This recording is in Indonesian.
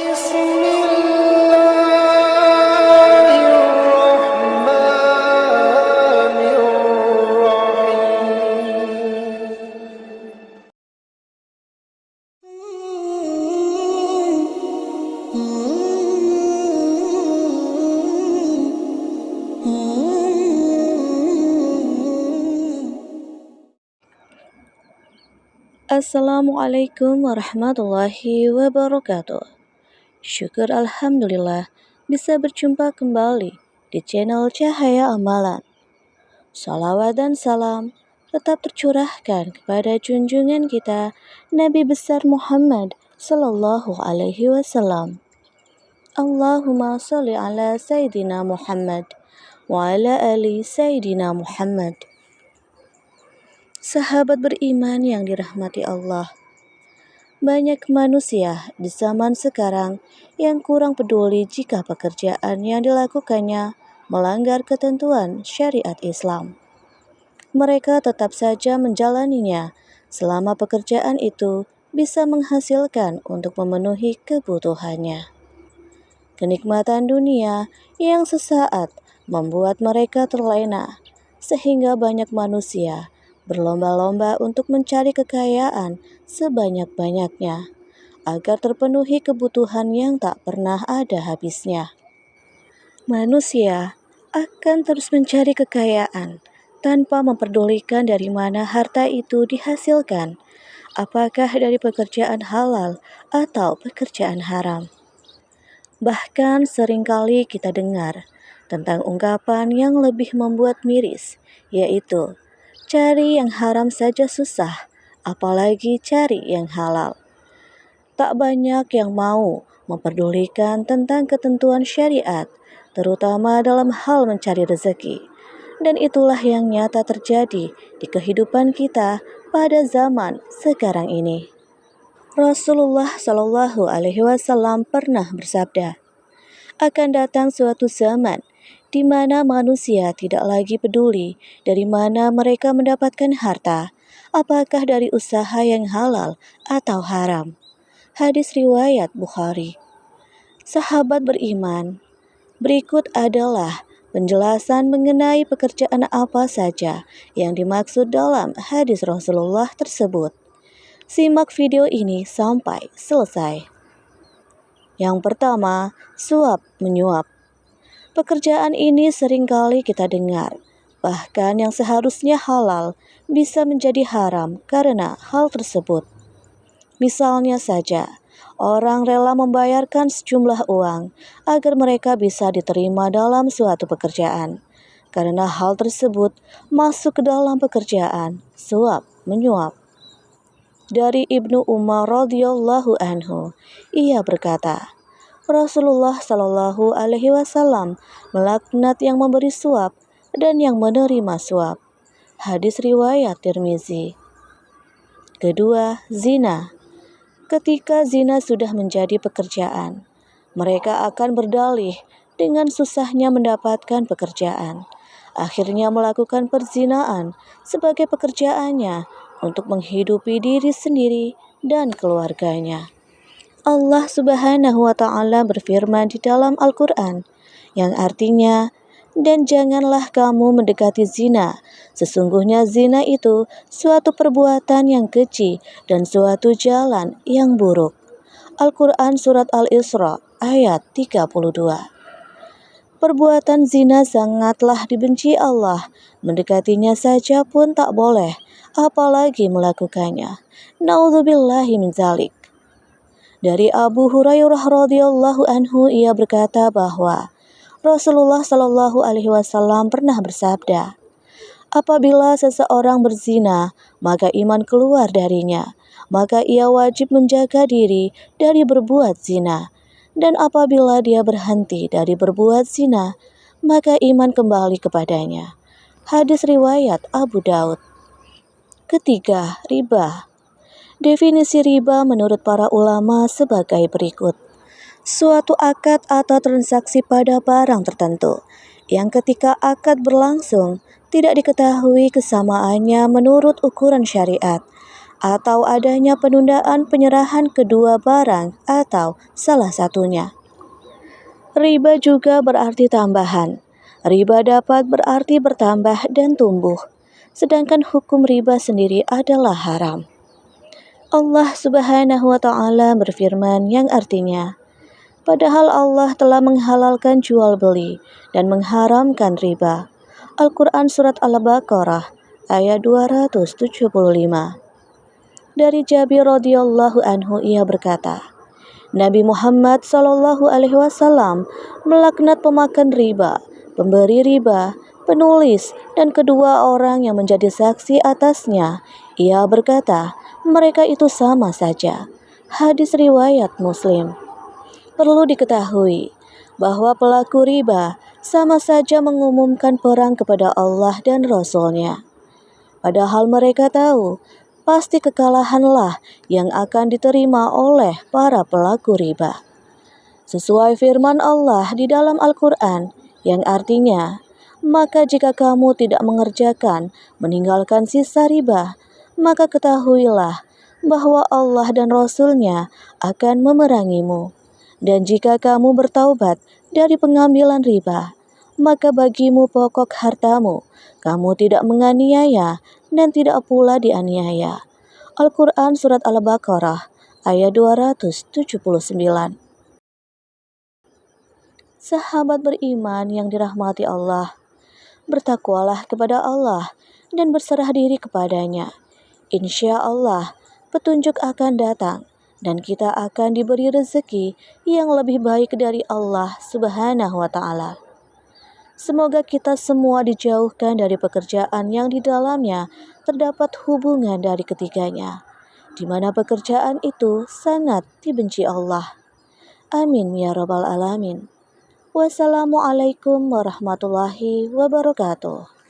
بسم الله الرحمن الرحيم. Assalamualaikum warahmatullahi wabarakatuh. Syukur Alhamdulillah bisa berjumpa kembali di channel Cahaya Amalan. Salawat dan salam tetap tercurahkan kepada junjungan kita Nabi besar Muhammad Sallallahu Alaihi Wasallam. Allahumma salli ala Sayyidina Muhammad wa ala ali Sayyidina Muhammad. Sahabat beriman yang dirahmati Allah, banyak manusia di zaman sekarang yang kurang peduli jika pekerjaan yang dilakukannya melanggar ketentuan syariat Islam. Mereka tetap saja menjalaninya selama pekerjaan itu bisa menghasilkan untuk memenuhi kebutuhannya. Kenikmatan dunia yang sesaat membuat mereka terlena, sehingga banyak manusia berlomba-lomba untuk mencari kekayaan sebanyak-banyaknya agar terpenuhi kebutuhan yang tak pernah ada habisnya. Manusia akan terus mencari kekayaan tanpa memperdulikan dari mana harta itu dihasilkan, apakah dari pekerjaan halal atau pekerjaan haram. Bahkan seringkali kita dengar tentang ungkapan yang lebih membuat miris, yaitu cari yang haram saja susah, apalagi cari yang halal. Tak banyak yang mau memperdulikan tentang ketentuan syariat, terutama dalam hal mencari rezeki. Dan itulah yang nyata terjadi di kehidupan kita pada zaman sekarang ini. Rasulullah Shallallahu Alaihi Wasallam pernah bersabda, akan datang suatu zaman di mana manusia tidak lagi peduli dari mana mereka mendapatkan harta, apakah dari usaha yang halal atau haram. Hadis riwayat Bukhari. Sahabat beriman, berikut adalah penjelasan mengenai pekerjaan apa saja yang dimaksud dalam hadis Rasulullah tersebut. Simak video ini sampai selesai. Yang pertama, suap menyuap. Pekerjaan ini seringkali kita dengar, bahkan yang seharusnya halal bisa menjadi haram karena hal tersebut. Misalnya saja, orang rela membayarkan sejumlah uang agar mereka bisa diterima dalam suatu pekerjaan. Karena hal tersebut masuk ke dalam pekerjaan suap menyuap. Dari Ibnu Umar radhiyallahu anhu, ia berkata, Rasulullah Shallallahu Alaihi Wasallam melaknat yang memberi suap dan yang menerima suap. Hadis riwayat Tirmizi. Kedua, zina. Ketika zina sudah menjadi pekerjaan, mereka akan berdalih dengan susahnya mendapatkan pekerjaan. Akhirnya melakukan perzinaan sebagai pekerjaannya untuk menghidupi diri sendiri dan keluarganya. Allah Subhanahu wa Ta'ala berfirman di dalam Al-Quran, yang artinya, dan janganlah kamu mendekati zina. Sesungguhnya zina itu suatu perbuatan yang keji dan suatu jalan yang buruk. Al-Quran Surat Al-Isra ayat 32. Perbuatan zina sangatlah dibenci Allah. Mendekatinya saja pun tak boleh, apalagi melakukannya. Naudzubillahi min dzalik. Dari Abu Hurairah radhiyallahu anhu, ia berkata bahwa Rasulullah Shallallahu Alaihi Wasallam pernah bersabda, apabila seseorang berzina, maka iman keluar darinya, maka ia wajib menjaga diri dari berbuat zina. Dan apabila dia berhenti dari berbuat zina, maka iman kembali kepadanya. Hadis riwayat Abu Daud. Ketiga, riba. Definisi riba menurut para ulama sebagai berikut. Suatu akad atau transaksi pada barang tertentu, yang ketika akad berlangsung tidak diketahui kesamaannya menurut ukuran syariat, atau adanya penundaan penyerahan kedua barang atau salah satunya. Riba juga berarti tambahan. Riba dapat berarti bertambah dan tumbuh, sedangkan hukum riba sendiri adalah haram. Allah Subhanahu wa Ta'ala berfirman yang artinya, padahal Allah telah menghalalkan jual beli dan mengharamkan riba. Al-Quran Surat Al-Baqarah ayat 275. Dari Jabir radhiyallahu anhu ia berkata, Nabi Muhammad SAW melaknat pemakan riba, pemberi riba, penulis, dan kedua orang yang menjadi saksi atasnya. Ia berkata, mereka itu sama saja. Hadis riwayat Muslim. Perlu diketahui bahwa pelaku riba sama saja mengumumkan perang kepada Allah dan Rasul-Nya. Padahal mereka tahu pasti kekalahanlah yang akan diterima oleh para pelaku riba. Sesuai firman Allah di dalam Al-Quran yang artinya, maka jika kamu tidak meninggalkan sisa riba, maka ketahuilah bahwa Allah dan Rasul-Nya akan memerangimu. Dan jika kamu bertaubat dari pengambilan riba, maka bagimu pokok hartamu, kamu tidak menganiaya dan tidak pula dianiaya. Al-Quran Surat Al-Baqarah ayat 279. Sahabat beriman yang dirahmati Allah, bertakwalah kepada Allah dan berserah diri kepadanya. Insya Allah, petunjuk akan datang dan kita akan diberi rezeki yang lebih baik dari Allah Subhanahu wa Ta'ala. Semoga kita semua dijauhkan dari pekerjaan yang di dalamnya terdapat hubungan dari ketiganya, di mana pekerjaan itu sangat dibenci Allah. Amin ya rabbal alamin. Wassalamualaikum warahmatullahi wabarakatuh.